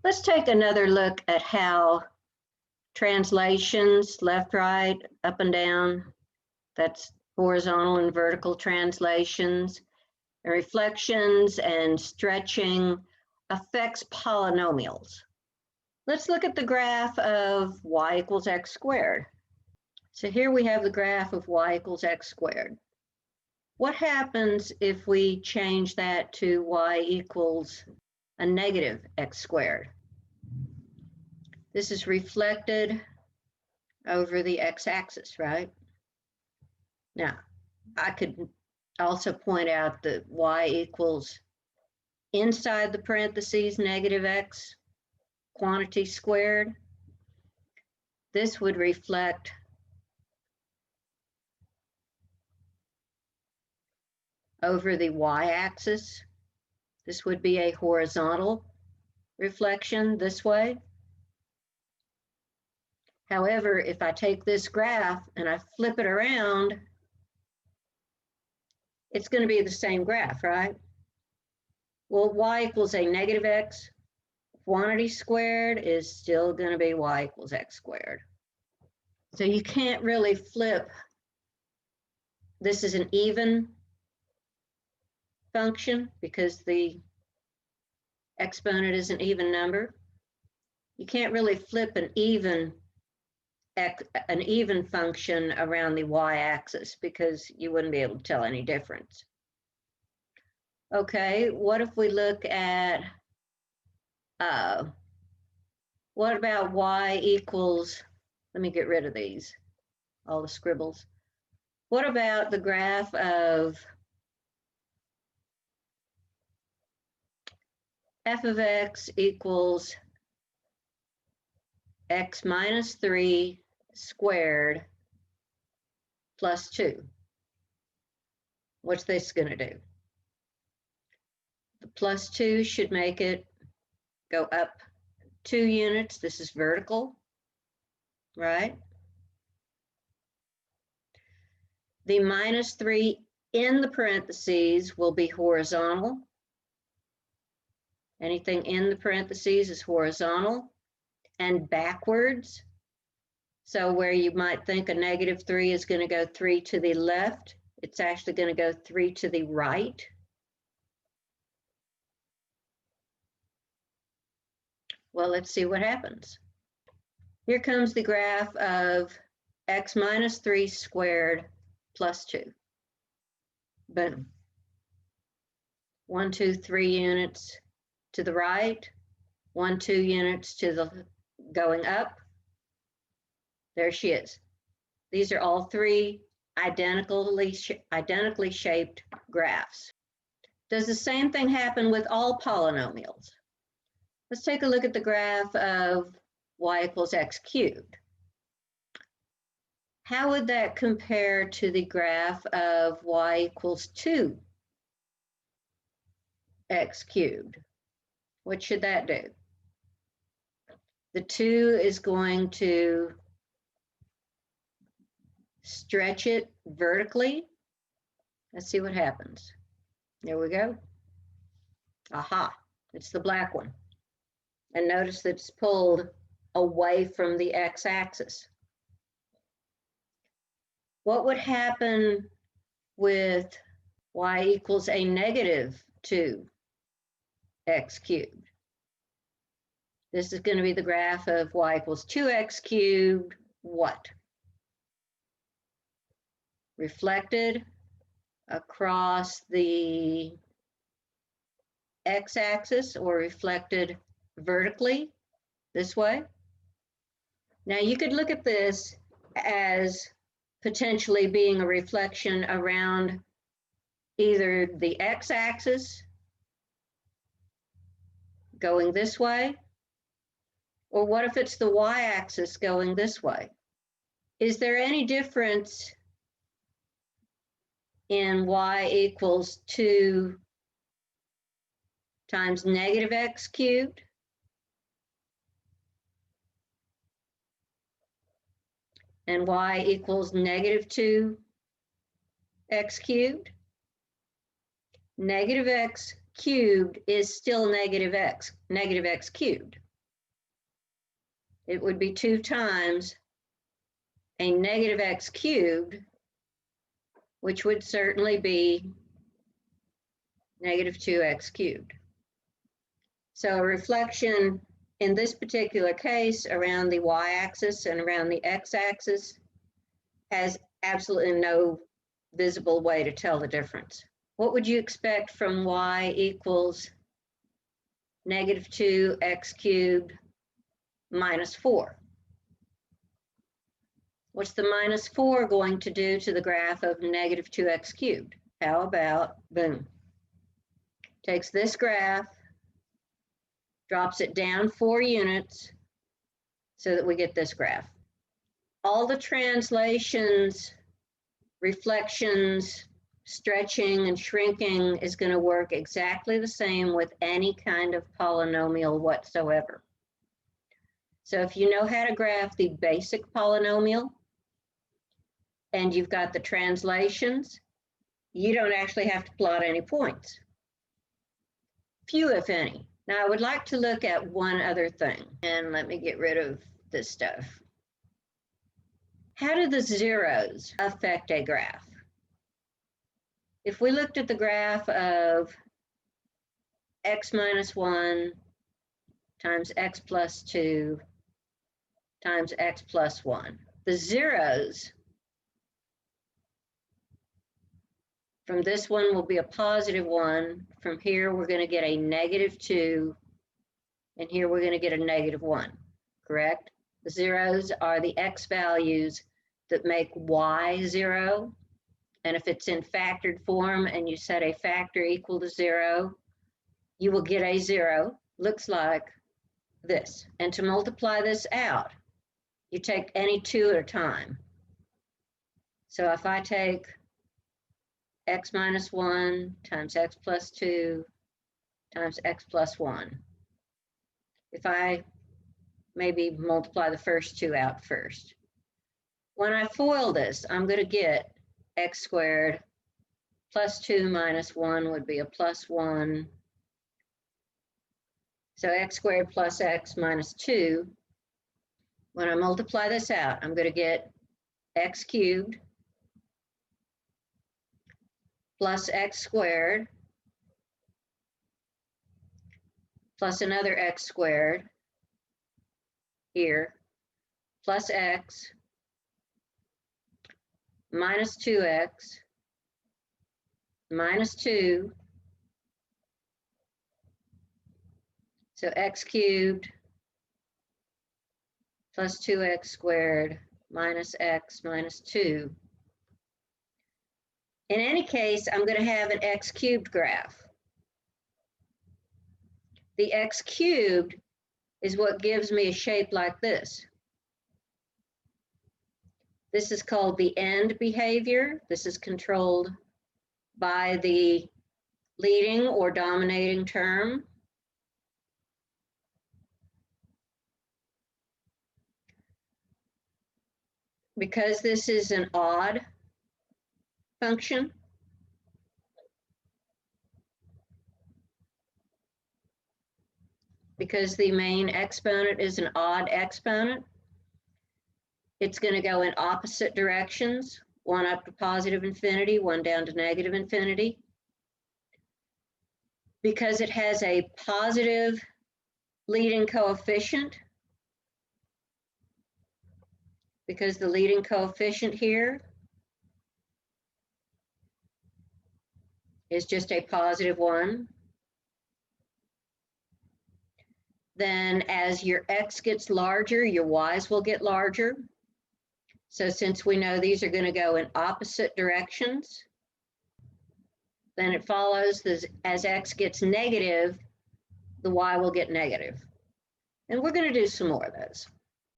Let's take another look at how translations, left, right, up and down, that's horizontal and vertical translations, and reflections and stretching affects polynomials. Let's look at the graph of y equals x squared. So here we have the graph of y equals x squared. What happens if we change that to y equals a negative x squared? This is reflected over the x-axis, right? Now, I could also point out that y equals inside the parentheses negative x quantity squared. This would reflect over the y-axis. This would be a horizontal reflection this way. However, if I take this graph and I flip it around, it's going to be the same graph, right? Well, y equals a negative x quantity squared is still going to be y equals x squared. So you can't really flip. This is an even function because the exponent is an even number. You can't really flip an even function around the y-axis because you wouldn't be able to tell any difference. Okay, what if we look at, what about y equals, let me get rid of these, all the scribbles. What about the graph of f of x equals x minus 3 squared plus 2? What's this going to do? The plus 2 should make it go up 2 units. This is vertical, right? The minus 3 in the parentheses will be horizontal. Anything in the parentheses is horizontal and backwards. So where you might think a negative 3 is going to go 3 to the left, it's actually going to go 3 to the right. Well, let's see what happens. Here comes the graph of x minus 3 squared plus 2. Boom. 1, 2, 3 units to the right, 1, 2 units to the going up. There she is. These are all three identically shaped graphs. Does the same thing happen with all polynomials? Let's take a look at the graph of y equals x cubed. How would that compare to the graph of y equals 2x cubed? What should that do? The 2 is going to stretch it vertically. Let's see what happens. There we go. Aha, it's the black one. And notice that it's pulled away from the x-axis. What would happen with y equals a negative 2x cubed? This is going to be the graph of y equals 2x cubed, what? Reflected across the x-axis or reflected vertically this way. Now you could look at this as potentially being a reflection around either the x-axis going this way, or what if it's the y-axis going this way? Is there any difference in y equals 2 times negative x cubed and y equals negative 2x cubed? Negative x cubed is still negative x cubed. it would be 2 times a negative x cubed, which would certainly be negative 2x cubed. So a reflection in this particular case around the y-axis and around the x-axis has absolutely no visible way to tell the difference. What would you expect from y equals negative 2x cubed minus 4? What's the minus 4 going to do to the graph of negative 2x cubed? How about, boom, takes this graph, drops it down 4 units so that we get this graph. All the translations, reflections, stretching and shrinking is going to work exactly the same with any kind of polynomial whatsoever. So if you know how to graph the basic polynomial and you've got the translations, you don't actually have to plot any points. Few, if any. Now I would like to look at one other thing, and let me get rid of this stuff. How do the zeros affect a graph? If we looked at the graph of x minus 1 times x plus 2 times x plus 1, the zeros from this one will be a positive 1. From here, we're going to get a negative 2. And here, we're going to get a negative 1, correct? The zeros are the x values that make y 0. And if it's in factored form and you set a factor equal to 0, you will get a 0. Looks like this. And to multiply this out, you take any 2 at a time. So if I take x minus 1 times x plus 2 times x plus 1. If I maybe multiply the first 2 out first. When I FOIL this, I'm going to get x squared plus 2 minus 1 would be a plus 1. So x squared plus x minus 2. When I multiply this out, I'm going to get x cubed plus x squared plus another x squared here plus x minus 2x minus 2. So x cubed plus 2x squared minus x minus 2. In any case, I'm going to have an x cubed graph. The x cubed is what gives me a shape like this. This is called the end behavior. This is controlled by the leading or dominating term. Because this is an odd function, because the main exponent is an odd exponent, it's going to go in opposite directions, one up to positive infinity, one down to negative infinity. Because it has a positive leading coefficient, because the leading coefficient here is just a positive 1, then as your x gets larger, your y's will get larger. So since we know these are going to go in opposite directions, then it follows that as x gets negative, the y will get negative. And we're going to do some more of those.